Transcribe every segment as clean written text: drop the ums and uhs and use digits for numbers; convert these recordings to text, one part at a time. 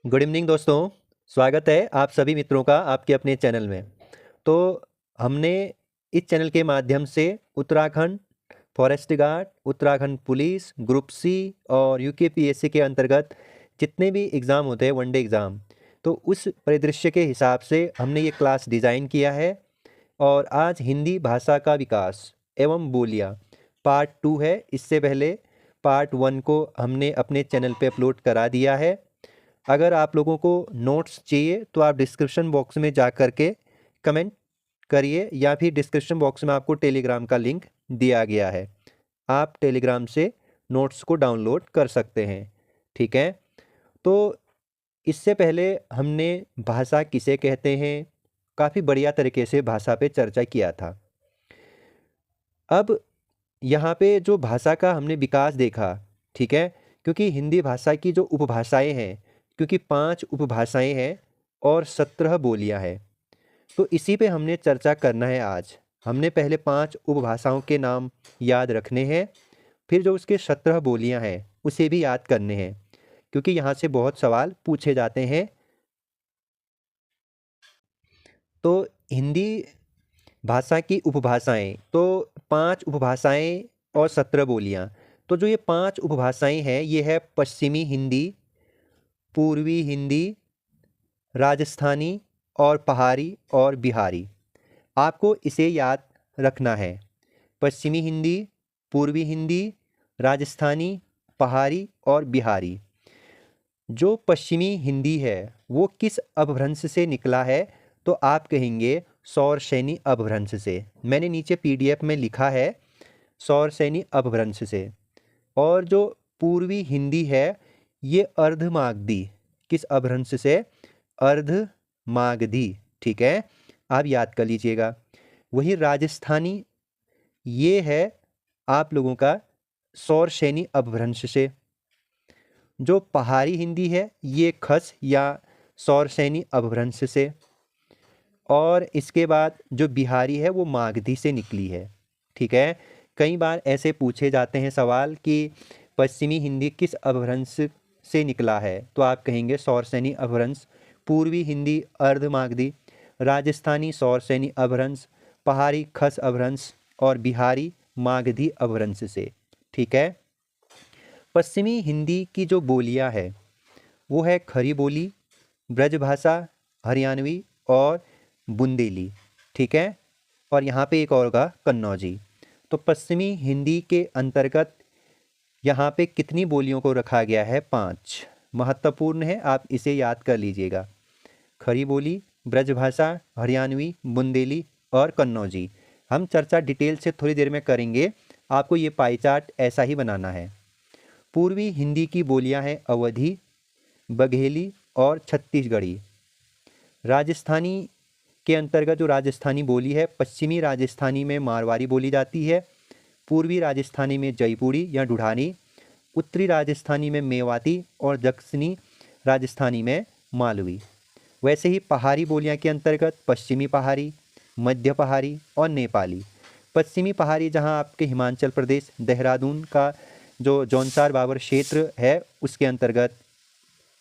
Good evening दोस्तों। स्वागत है आप सभी मित्रों का आपके अपने चैनल में। तो हमने इस चैनल के माध्यम से Uttarakhand forest guard, Uttarakhand police, group C और यूकेपीएससी के अंतर्गत जितने भी एग्ज़ाम होते हैं वनडे एग्ज़ाम, तो उस परिदृश्य के हिसाब से हमने ये क्लास डिज़ाइन किया है। और आज हिंदी भाषा का विकास एवं बोलियाँ पार्ट 2 है। इससे पहले पार्ट 1 को हमने अपने चैनल पे अपलोड करा दिया है। अगर आप लोगों को नोट्स चाहिए तो आप डिस्क्रिप्शन बॉक्स में जा कर के कमेंट करिए, या फिर डिस्क्रिप्शन बॉक्स में आपको टेलीग्राम का लिंक दिया गया है। आप टेलीग्राम से नोट्स को डाउनलोड कर सकते हैं। ठीक है। तो इससे पहले हमने भाषा किसे कहते हैं काफ़ी बढ़िया तरीके से भाषा पे चर्चा किया था। अब यहाँ पे जो भाषा का हमने विकास देखा, ठीक है, क्योंकि हिंदी भाषा की जो उपभाषाएं हैं, क्योंकि 5 उपभाषाएं हैं और 17 बोलियां हैं, तो इसी पे हमने चर्चा करना है आज। हमने पहले 5 उपभाषाओं के नाम याद रखने हैं, फिर जो उसके 17 बोलियां हैं उसे भी याद करने हैं, क्योंकि यहाँ से बहुत सवाल पूछे जाते हैं। तो हिंदी भाषा की उपभाषाएं तो 5 उपभाषाएं और 17 बोलियां। तो जो ये 5 उपभाषाएं हैं ये है पश्चिमी हिंदी, पूर्वी हिंदी, राजस्थानी और पहाड़ी और बिहारी। आपको इसे याद रखना है। पश्चिमी हिंदी, पूर्वी हिंदी, राजस्थानी, पहाड़ी और बिहारी। जो पश्चिमी हिंदी है वो किस अपभ्रंश से निकला है, तो आप कहेंगे सौरसैनी अपभ्रंश से। मैंने नीचे पीडीएफ में लिखा है सौरसैनी अपभ्रंश से। और जो पूर्वी हिंदी है ये अर्धमागधी, किस अपभ्रंश से? अर्धमागधी। ठीक है, आप याद कर लीजिएगा। वही राजस्थानी ये है आप लोगों का सौरसैनी अपभ्रंश से। जो पहाड़ी हिंदी है ये खस या सौरसैनी अपभ्रंश से। और इसके बाद जो बिहारी है वो मागधी से निकली है। ठीक है, कई बार ऐसे पूछे जाते हैं सवाल कि पश्चिमी हिंदी किस अपभ्रंश से निकला है, तो आप कहेंगे सौरसैनी अपभ्रंश। पूर्वी हिंदी अर्धमागधी, राजस्थानी सौरसैनी अपभ्रंश, पहाड़ी खस अपभ्रंश और बिहारी मागधी अपभ्रंश से। ठीक है। पश्चिमी हिंदी की जो बोलियां है वो है खड़ी बोली, ब्रजभाषा, हरियाणवी और बुंदेली। ठीक है। और यहाँ पे एक और होगा कन्नौजी। तो पश्चिमी हिंदी के अंतर्गत यहाँ पे कितनी बोलियों को रखा गया है? 5। महत्वपूर्ण है, आप इसे याद कर लीजिएगा। खड़ी बोली, ब्रजभाषा, हरियाणवी, बुंदेली और कन्नौजी। हम चर्चा डिटेल से थोड़ी देर में करेंगे। आपको ये पाई चार्ट ऐसा ही बनाना है। पूर्वी हिंदी की बोलियां हैं अवधी, बघेली और छत्तीसगढ़ी। राजस्थानी के अंतर्गत जो राजस्थानी बोली है, पश्चिमी राजस्थानी में मारवाड़ी बोली जाती है, पूर्वी राजस्थानी में जयपुरी या ढूढ़ानी, उत्तरी राजस्थानी में मेवाती और दक्षिणी राजस्थानी में मालवी। वैसे ही पहाड़ी बोलियां के अंतर्गत पश्चिमी पहाड़ी, मध्य पहाड़ी और नेपाली। पश्चिमी पहाड़ी जहां आपके हिमाचल प्रदेश देहरादून का जो जौनसार बाबर क्षेत्र है उसके अंतर्गत।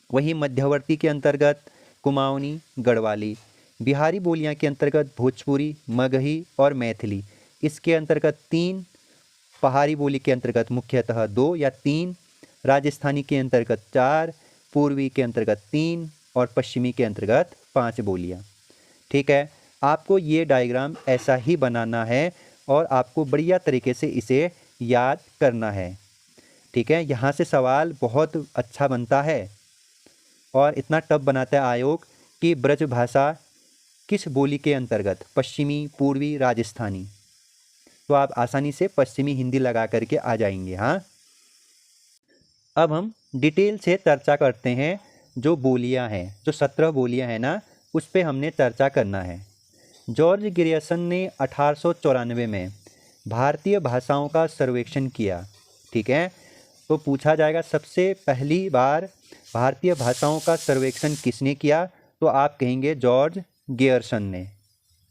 वही मध्यवर्ती के अंतर्गत कुमाऊनी, गढ़वाली। बिहारी बोलियां के अंतर्गत भोजपुरी, मगही और मैथिली। इसके अंतर्गत 3। पहाड़ी बोली के अंतर्गत मुख्यतः 2 या 3। राजस्थानी के अंतर्गत 4, पूर्वी के अंतर्गत 3 और पश्चिमी के अंतर्गत 5 बोलियां। ठीक है, आपको ये डायग्राम ऐसा ही बनाना है और आपको बढ़िया तरीके से इसे याद करना है। ठीक है, यहाँ से सवाल बहुत अच्छा बनता है और इतना टफ बनाता है आयोग कि ब्रजभाषा किस बोली के अंतर्गत? पश्चिमी, पूर्वी, राजस्थानी। तो आप आसानी से पश्चिमी हिंदी लगा करके आ जाएंगे। हाँ, अब हम डिटेल से चर्चा करते हैं। जो बोलियां हैं, जो 17 बोलियां हैं ना, उस पर हमने चर्चा करना है। जॉर्ज ग्रियर्सन ने 1894 में भारतीय भाषाओं का सर्वेक्षण किया। ठीक है, तो पूछा जाएगा सबसे पहली बार भारतीय भाषाओं का सर्वेक्षण किसने किया, तो आप कहेंगे जॉर्ज ग्रियर्सन ने।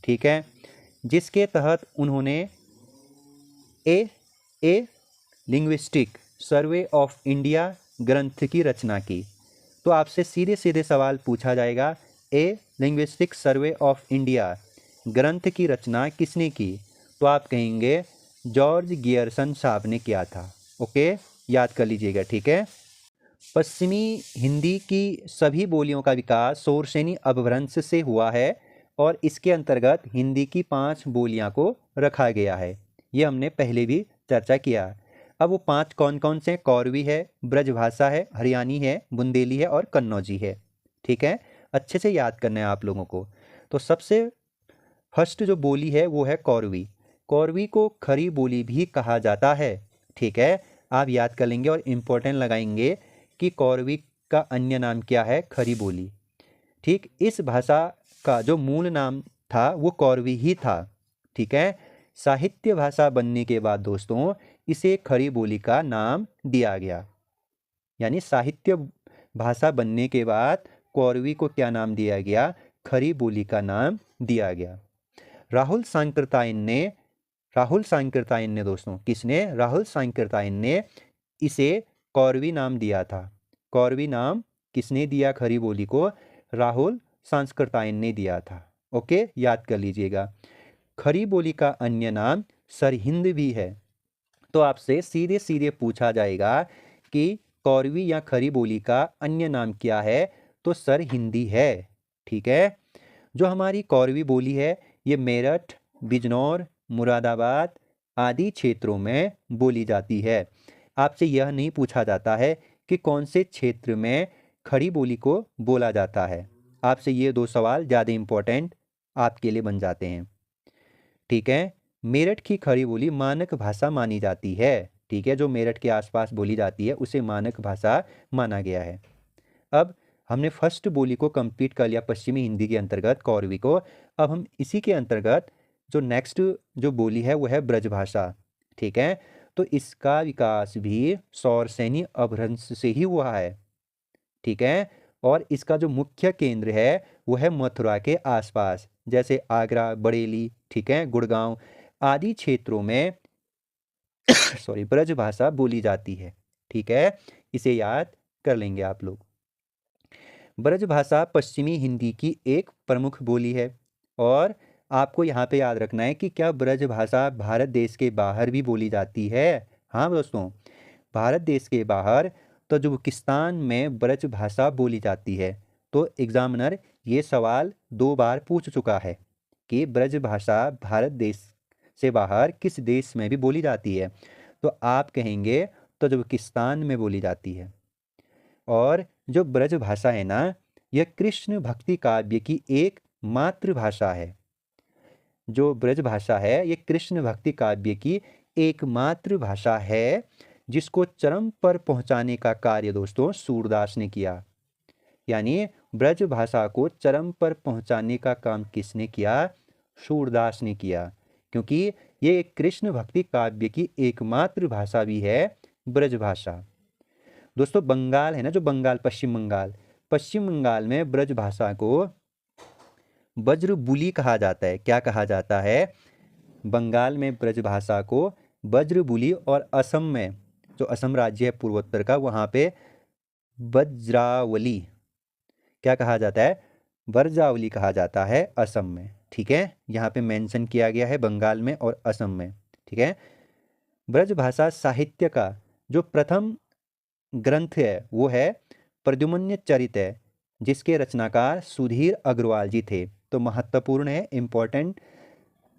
ठीक है, जिसके तहत उन्होंने ए लिंग्विस्टिक सर्वे ऑफ इंडिया ग्रंथ की रचना की। तो आपसे सीधे सीधे सवाल पूछा जाएगा, ए लिंग्विस्टिक सर्वे ऑफ इंडिया ग्रंथ की रचना किसने की? तो आप कहेंगे जॉर्ज गियर्सन साहब ने किया था। ओके, याद कर लीजिएगा, ठीक है। पश्चिमी हिंदी की सभी बोलियों का विकास शौरसेनी अपभ्रंश से हुआ है और इसके अंतर्गत हिंदी की 5 बोलियां को रखा गया है। ये हमने पहले भी चर्चा किया। अब वो 5 कौन कौन से? कौरवी है, ब्रजभाषा है, हरियाणी है, बुंदेली है और कन्नौजी है। ठीक है, अच्छे से याद करना है आप लोगों को। तो सबसे फर्स्ट जो बोली है वो है कौरवी। कौरवी को खरी बोली भी कहा जाता है। ठीक है, आप याद कर लेंगे और इम्पोर्टेंट लगाएंगे कि कौरवी का अन्य नाम क्या है? खरी बोली। ठीक, इस भाषा का जो मूल नाम था वो कौरवी ही था। ठीक है, साहित्य भाषा बनने के बाद दोस्तों इसे खरी बोली का नाम दिया गया। यानी साहित्य भाषा बनने के बाद कौरवी को क्या नाम दिया गया? खरी बोली का नाम दिया गया। राहुल सांकृत्यायन ने दोस्तों, किसने? राहुल सांकृत्यायन ने इसे कौरवी नाम दिया था। कौरवी नाम किसने दिया खरी बोली को? राहुल सांकृत्यायन ने दिया था। ओके, याद कर लीजिएगा। खरी बोली का अन्य नाम सरहिंद भी है। तो आपसे सीधे सीधे पूछा जाएगा कि कौरवी या खरी बोली का अन्य नाम क्या है? तो सरहिंदी है। ठीक है, जो हमारी कौरवी बोली है ये मेरठ, बिजनौर, मुरादाबाद आदि क्षेत्रों में बोली जाती है। आपसे यह नहीं पूछा जाता है कि कौन से क्षेत्र में खड़ी बोली को बोला जाता है। आपसे ये 2 सवाल ज़्यादा इम्पोर्टेंट आपके लिए बन जाते हैं। ठीक है, मेरठ की खड़ी बोली मानक भाषा मानी जाती है। ठीक है, जो मेरठ के आसपास बोली जाती है उसे मानक भाषा माना गया है। अब हमने फर्स्ट बोली को कंप्लीट कर लिया पश्चिमी हिंदी के अंतर्गत कौरवी को। अब हम इसी के अंतर्गत जो नेक्स्ट जो बोली है वो है ब्रजभाषा। ठीक है, तो इसका विकास भी शौरसेनी अपभ्रंश से ही हुआ है। ठीक है, और इसका जो मुख्य केंद्र है वो है मथुरा के आसपास, जैसे आगरा, बरेली, ठीक है, गुड़गांव आदि क्षेत्रों में सॉरी ब्रजभाषा बोली जाती है। ठीक है, इसे याद कर लेंगे आप लोग। ब्रजभाषा पश्चिमी हिंदी की एक प्रमुख बोली है और आपको यहाँ पे याद रखना है कि क्या ब्रजभाषा भारत देश के बाहर भी बोली जाती है? हाँ दोस्तों, भारत देश के बाहर तजाकिस्तान में ब्रजभाषा बोली जाती है। तो एग्जामिनर ये सवाल 2 बार पूछ चुका है कि ब्रजभाषा भारत देश से बाहर किस देश में भी बोली जाती है? तो आप कहेंगे तजाकिस्तान में बोली जाती है। और जो ब्रजभाषा है ना, यह कृष्ण भक्ति काव्य की एक मातृभाषा है। जो ब्रजभाषा है ये कृष्ण भक्ति काव्य की एकमात्र भाषा है जिसको चरम पर पहुंचाने का कार्य दोस्तों सूरदास ने किया। यानी ब्रजभाषा को चरम पर पहुंचाने का काम किसने किया? सूरदास ने किया, क्योंकि ये कृष्ण भक्ति काव्य की एकमात्र भाषा भी है ब्रजभाषा। दोस्तों बंगाल है ना, जो बंगाल, पश्चिम बंगाल में ब्रजभाषा को ब्रजबुली कहा जाता है। क्या कहा जाता है? बंगाल में ब्रजभाषा को ब्रजबुली और असम में, जो असम राज्य है पूर्वोत्तर का, वहाँ पे ब्रजावली क्या कहा जाता है? ब्रजावली कहा जाता है असम में। ठीक है, यहाँ पे मेंशन किया गया है बंगाल में और असम में। ठीक है, ब्रजभाषा साहित्य का जो प्रथम ग्रंथ है वो है प्रद्युम्न चरित है, जिसके रचनाकार सुधीर अग्रवाल जी थे। तो महत्वपूर्ण है, इम्पोर्टेंट,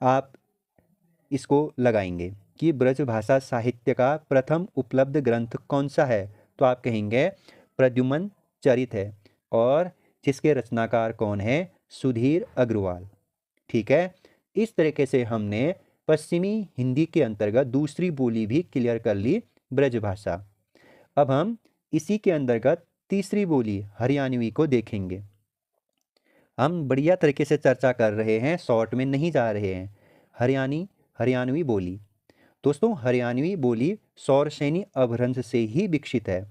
आप इसको लगाएंगे कि ब्रजभाषा साहित्य का प्रथम उपलब्ध ग्रंथ कौन सा है? तो आप कहेंगे प्रद्युम्न चरित है और जिसके रचनाकार कौन है? सुधीर अग्रवाल। ठीक है, इस तरीके से हमने पश्चिमी हिंदी के अंतर्गत दूसरी बोली भी क्लियर कर ली, ब्रजभाषा। अब हम इसी के अंतर्गत तीसरी बोली हरियाणवी को देखेंगे। हम बढ़िया तरीके से चर्चा कर रहे हैं, शॉर्ट में नहीं जा रहे हैं। हरियाणवी बोली दोस्तों, हरियाणवी बोली शौरसेनी अपभ्रंश से ही विकसित है।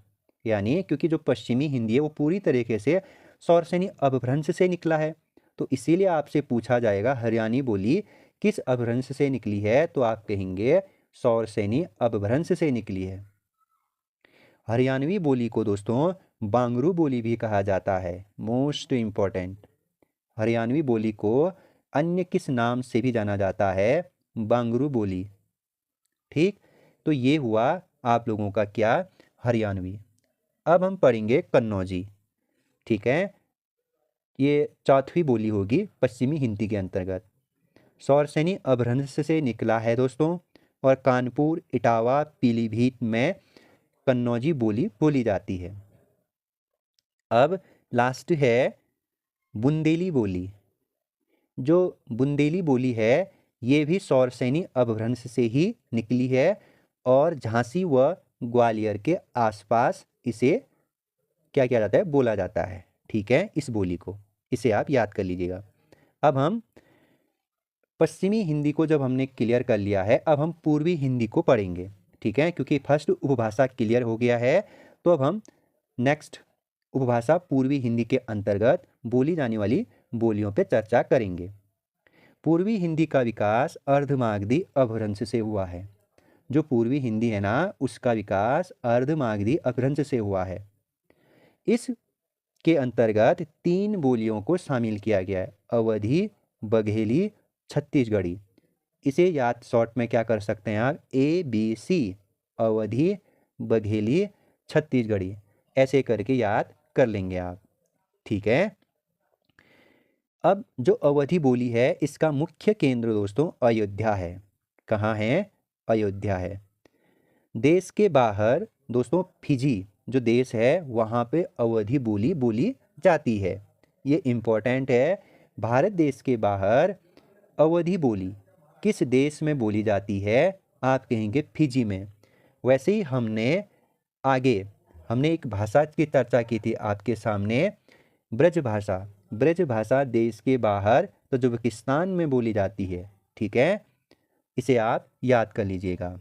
यानी क्योंकि जो पश्चिमी हिंदी है वो पूरी तरीके से शौरसेनी अपभ्रंश से निकला है, तो इसीलिए आपसे पूछा जाएगा हरियाणवी बोली किस अपभ्रंश से निकली है? तो आप कहेंगे शौरसेनी अपभ्रंश से निकली है। हरियाणवी बोली को दोस्तों बांगरू बोली भी कहा जाता है। मोस्ट इम्पॉर्टेंट, हरियाणवी बोली को अन्य किस नाम से भी जाना जाता है? बांगरू बोली। ठीक, तो ये हुआ आप लोगों का क्या? हरियाणवी। अब हम पढ़ेंगे कन्नौजी। ठीक है, ये चौथी बोली होगी पश्चिमी हिंदी के अंतर्गत। सौरसेनी अपभ्रंश से निकला है दोस्तों, और कानपुर, इटावा, पीलीभीत में कन्नौजी बोली बोली जाती है। अब लास्ट है बुंदेली बोली। जो बुंदेली बोली है ये भी सौरसेनी अपभ्रंश से ही निकली है, और झांसी व ग्वालियर के आसपास इसे क्या किया जाता है? बोला जाता है। ठीक है, इस बोली को, इसे आप याद कर लीजिएगा। अब हम पश्चिमी हिंदी को जब हमने क्लियर कर लिया है, अब हम पूर्वी हिंदी को पढ़ेंगे। ठीक है, क्योंकि फर्स्ट उपभाषा क्लियर हो गया है, तो अब हम नेक्स्ट उपभाषा पूर्वी हिंदी के अंतर्गत बोली जाने वाली बोलियों पे चर्चा करेंगे। पूर्वी हिंदी का विकास अर्धमागधी अपभ्रंश से हुआ है। जो पूर्वी हिंदी है ना, उसका विकास अर्धमागधी अपभ्रंश से हुआ है। इस के अंतर्गत 3 बोलियों को शामिल किया गया है: अवधी, बघेली, छत्तीसगढ़ी। इसे याद शॉर्ट में क्या कर सकते हैं आप? ABC, अवधी, बघेली, छत्तीसगढ़ी, ऐसे करके याद कर लेंगे आप। ठीक है, अब जो अवधी बोली है इसका मुख्य केंद्र दोस्तों अयोध्या है। कहाँ है? अयोध्या है। देश के बाहर दोस्तों फिजी जो देश है वहाँ पे अवधी बोली बोली जाती है। ये इम्पोर्टेंट है। भारत देश के बाहर अवधी बोली किस देश में बोली जाती है? आप कहेंगे फिजी में। वैसे ही हमने एक भाषा की चर्चा की थी आपके सामने, ब्रज भाषा। ब्रज भाषा देश के बाहर तजाकिस्तान में बोली जाती है। ठीक है, इसे आप याद कर लीजिएगा।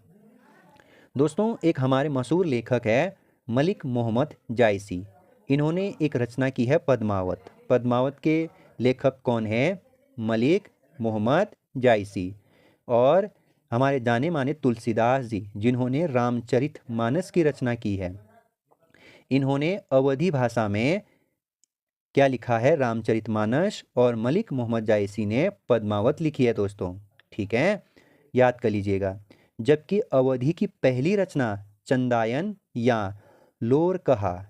दोस्तों एक हमारे मशहूर लेखक है मलिक मोहम्मद जायसी। इन्होंने एक रचना की है पद्मावत। पद्मावत के लेखक कौन है? मलिक मोहम्मद जायसी। और हमारे जाने माने तुलसीदास जी, जिन्होंने रामचरितमानस की रचना की है। इन्होंने अवधी भाषा में क्या लिखा है? रामचरितमानस। और मलिक मोहम्मद जायसी ने पद्मावत लिखी है दोस्तों। ठीक है, याद कर लीजिएगा। जबकि अवधी की पहली रचना चंदायन या लोरकहा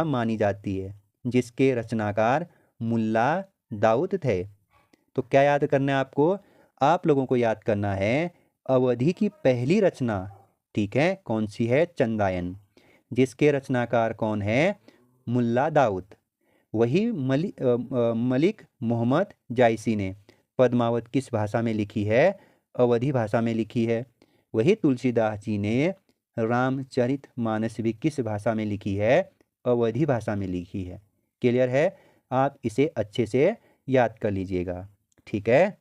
मानी जाती है, जिसके रचनाकार मुल्ला दाऊद थे। तो क्या याद करना है आपको? आप लोगों को याद करना है अवधी की पहली रचना। ठीक है, कौन सी है? चंदायन, जिसके रचनाकार कौन है? मुल्ला दाऊद। वही मलिक मोहम्मद जायसी ने पद्मावत किस भाषा में लिखी है? अवधी भाषा में लिखी है। वही तुलसीदास जी ने रामचरितमानस भी किस भाषा में लिखी है? अवधी भाषा में लिखी है। क्लियर है? आप इसे अच्छे से याद कर लीजिएगा। ठीक है,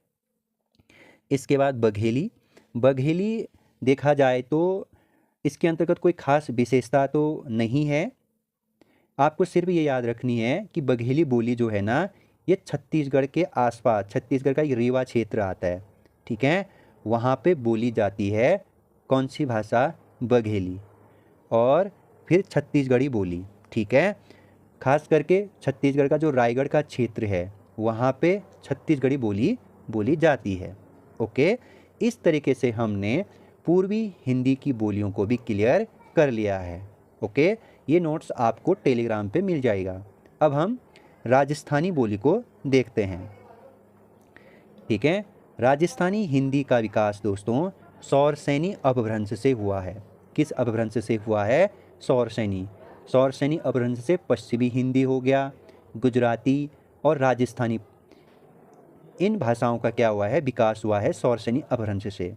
इसके बाद बघेली। बघेली देखा जाए तो इसके अंतर्गत कोई खास विशेषता तो नहीं है। आपको सिर्फ ये याद रखनी है कि बघेली बोली जो है ना, ये छत्तीसगढ़ के आसपास, छत्तीसगढ़ का एक रीवा क्षेत्र आता है। ठीक है, वहाँ पे बोली जाती है कौन सी भाषा? बघेली। और फिर छत्तीसगढ़ी बोली। ठीक है, खास करके छत्तीसगढ़ का जो रायगढ़ का क्षेत्र है वहाँ पे छत्तीसगढ़ी बोली बोली जाती है। ओके, इस तरीके से हमने पूर्वी हिंदी की बोलियों को भी क्लियर कर लिया है। ओके, ये नोट्स आपको टेलीग्राम पे मिल जाएगा। अब हम राजस्थानी बोली को देखते हैं। ठीक है, राजस्थानी हिंदी का विकास दोस्तों सौरसेनी अपभ्रंश से हुआ है। किस अपभ्रंश से हुआ है? सौरसेनी। सौरसेनी अपभ्रंश से पश्चिमी हिंदी हो गया, गुजराती और राजस्थानी, इन भाषाओं का क्या हुआ है? विकास हुआ है सौरसेनी अपभ्रंश से।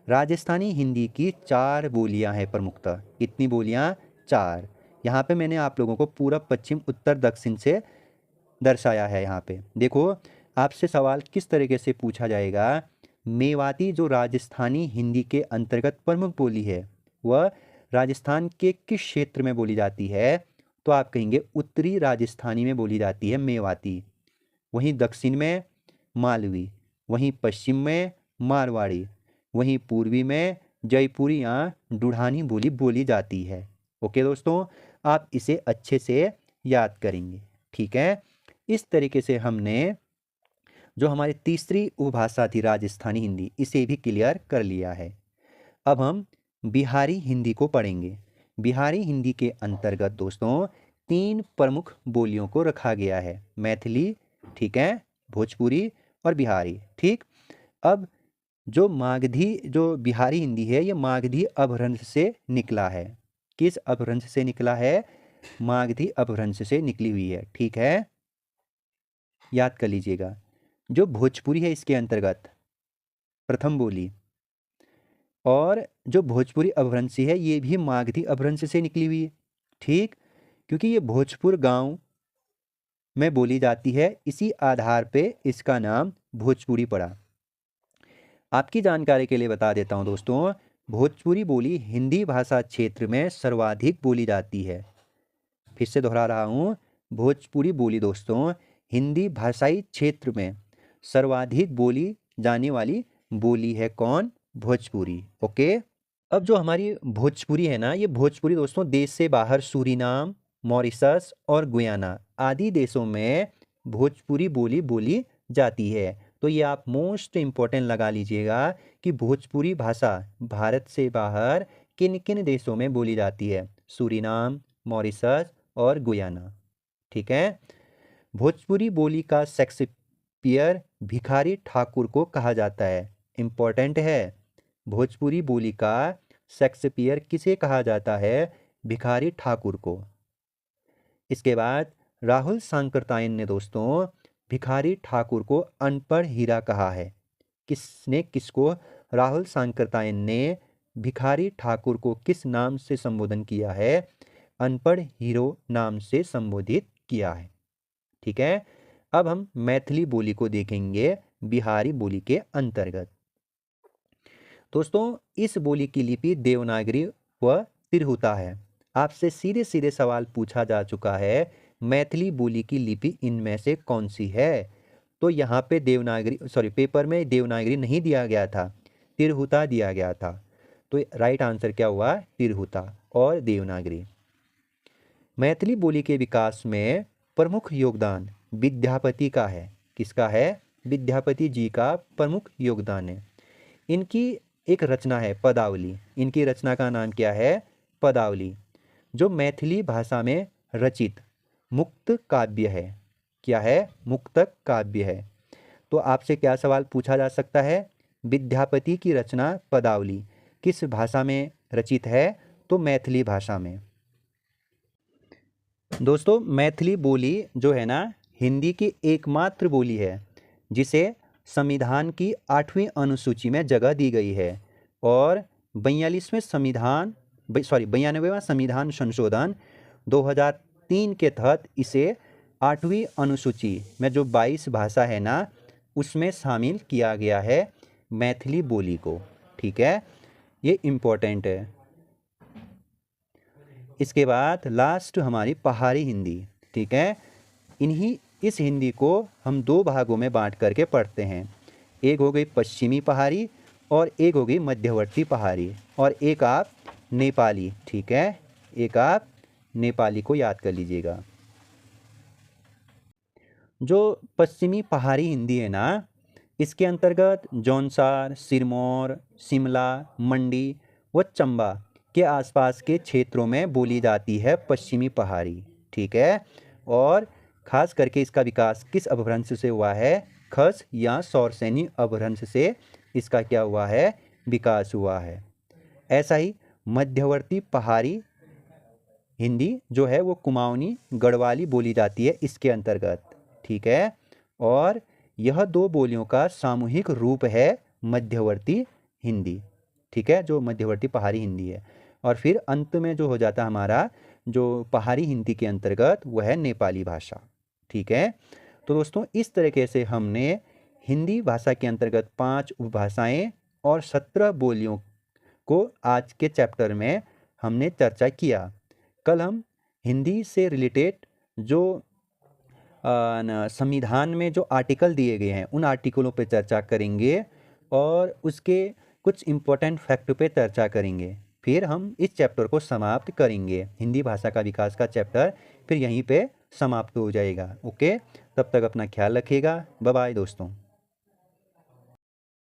राजस्थानी हिंदी की 4 बोलियां हैं प्रमुखतः। कितनी बोलियां? 4। यहाँ पे मैंने आप लोगों को पूरब, पश्चिम, उत्तर, दक्षिण से दर्शाया है। यहाँ पे देखो, आपसे सवाल किस तरीके से पूछा जाएगा। मेवाती जो राजस्थानी हिंदी के अंतर्गत प्रमुख बोली है, वह राजस्थान के किस क्षेत्र में बोली जाती है? तो आप कहेंगे उत्तरी राजस्थानी में बोली जाती है मेवाती। वहीं दक्षिण में मालवी, वहीं पश्चिम में मारवाड़ी, वहीं पूर्वी में जयपुरी या ढूढ़ानी बोली बोली जाती है। ओके दोस्तों, आप इसे अच्छे से याद करेंगे। ठीक है, इस तरीके से हमने जो हमारी तीसरी उपभाषा थी राजस्थानी हिंदी, इसे भी क्लियर कर लिया है। अब हम बिहारी हिंदी को पढ़ेंगे। बिहारी हिंदी के अंतर्गत दोस्तों 3 प्रमुख बोलियों को रखा गया है, मैथिली, ठीक है, भोजपुरी और बिहारी। ठीक, अब जो बिहारी हिंदी है ये मागधी अपभ्रंश से निकला है। किस अपभ्रंश से निकला है? मागधी अपभ्रंश से निकली हुई है। ठीक है, याद कर लीजिएगा। जो भोजपुरी है इसके अंतर्गत प्रथम बोली, और जो भोजपुरी अपभ्रंशी है ये भी मागधी अपभ्रंश से निकली हुई है। ठीक, क्योंकि ये भोजपुर गांव में बोली जाती है, इसी आधार पे इसका नाम भोजपुरी पड़ा। आपकी जानकारी के लिए बता देता हूँ दोस्तों, भोजपुरी बोली हिंदी भाषा क्षेत्र में सर्वाधिक बोली जाती है। फिर से दोहरा रहा हूँ, भोजपुरी बोली दोस्तों हिंदी भाषाई क्षेत्र में सर्वाधिक बोली जाने वाली बोली है। कौन? भोजपुरी। ओके, अब जो हमारी भोजपुरी है ना, ये भोजपुरी दोस्तों देश से बाहर सूरीनाम, मॉरिशस और गुयाना आदि देशों में भोजपुरी बोली बोली जाती है। तो ये आप मोस्ट इम्पोर्टेंट लगा लीजिएगा कि भोजपुरी भाषा भारत से बाहर किन किन देशों में बोली जाती है? सूरीनाम, मॉरिशस और गुयाना। ठीक है, भोजपुरी बोली का शेक्सपियर भिखारी ठाकुर को कहा जाता है। इम्पोर्टेंट है, भोजपुरी बोली का शेक्सपियर किसे कहा जाता है? भिखारी ठाकुर को। इसके बाद राहुल सांकृत्यायन ने दोस्तों भिखारी ठाकुर को अनपढ़ हीरा कहा है। किसने किसको? राहुल सांकृत्यायन ने भिखारी ठाकुर को किस नाम से संबोधन किया है? अनपढ़ हीरो नाम से संबोधित किया है। ठीक है, अब हम मैथिली बोली को देखेंगे बिहारी बोली के अंतर्गत। दोस्तों इस बोली की लिपि देवनागरी व तिरहुता है। आपसे सीधे सीधे सवाल पूछा जा चुका है, मैथिली बोली की लिपि इनमें से कौन सी है? तो यहाँ पे पेपर में देवनागरी नहीं दिया गया था, तिरहुता दिया गया था। तो राइट आंसर क्या हुआ? तिरहुता और देवनागरी। मैथिली बोली के विकास में प्रमुख योगदान विद्यापति का है। किसका है? विद्यापति जी का प्रमुख योगदान है। इनकी एक रचना है पदावली। इनकी रचना का नाम क्या है? पदावली, जो मैथिली भाषा में रचित मुक्त काव्य है। क्या है? मुक्तक काव्य है। तो आपसे क्या सवाल पूछा जा सकता है? विद्यापति की रचना पदावली किस भाषा में रचित है? तो मैथिली भाषा में। दोस्तों मैथिली बोली जो है ना, हिंदी की एकमात्र बोली है जिसे संविधान की 8वीं अनुसूची में जगह दी गई है, और 92वें संविधान संशोधन 2003 के तहत इसे 8वीं अनुसूची में जो 22 भाषा है ना, उसमें शामिल किया गया है मैथिली बोली को। ठीक है, ये इम्पोर्टेंट है। इसके बाद लास्ट हमारी पहाड़ी हिंदी। ठीक है, इस हिंदी को हम 2 भागों में बांट करके पढ़ते हैं। एक हो गई पश्चिमी पहाड़ी और एक हो गई मध्यवर्ती पहाड़ी, और एक आप नेपाली। ठीक है, एक आप नेपाली को याद कर लीजिएगा। जो पश्चिमी पहाड़ी हिंदी है ना, इसके अंतर्गत जौनसार, सिरमौर, शिमला, मंडी व चंबा के आसपास के क्षेत्रों में बोली जाती है पश्चिमी पहाड़ी। ठीक है, और खास करके इसका विकास किस अपभ्रंश से हुआ है? खस या सौरसेनी अपभ्रंश से इसका क्या हुआ है? विकास हुआ है। ऐसा ही मध्यवर्ती पहाड़ी हिंदी जो है वो कुमाऊनी गढ़वाली बोली जाती है इसके अंतर्गत। ठीक है, और यह 2 बोलियों का सामूहिक रूप है मध्यवर्ती हिंदी। ठीक है, जो मध्यवर्ती पहाड़ी हिंदी है। और फिर अंत में जो हो जाता हमारा जो पहाड़ी हिंदी के अंतर्गत वह है नेपाली भाषा। ठीक है, तो दोस्तों इस तरीके से हमने हिंदी भाषा के अंतर्गत 5 उपभाषाएं और 17 बोलियों को आज के चैप्टर में हमने चर्चा किया। कल हम हिंदी से रिलेटेड जो संविधान में जो आर्टिकल दिए गए हैं उन आर्टिकलों पर चर्चा करेंगे और उसके कुछ इम्पोर्टेंट फैक्ट पे चर्चा करेंगे। फिर हम इस चैप्टर को समाप्त करेंगे। हिंदी भाषा का विकास का चैप्टर फिर यहीं पे समाप्त हो जाएगा। ओके, तब तक अपना ख्याल रखिएगा। बाय बाय दोस्तों।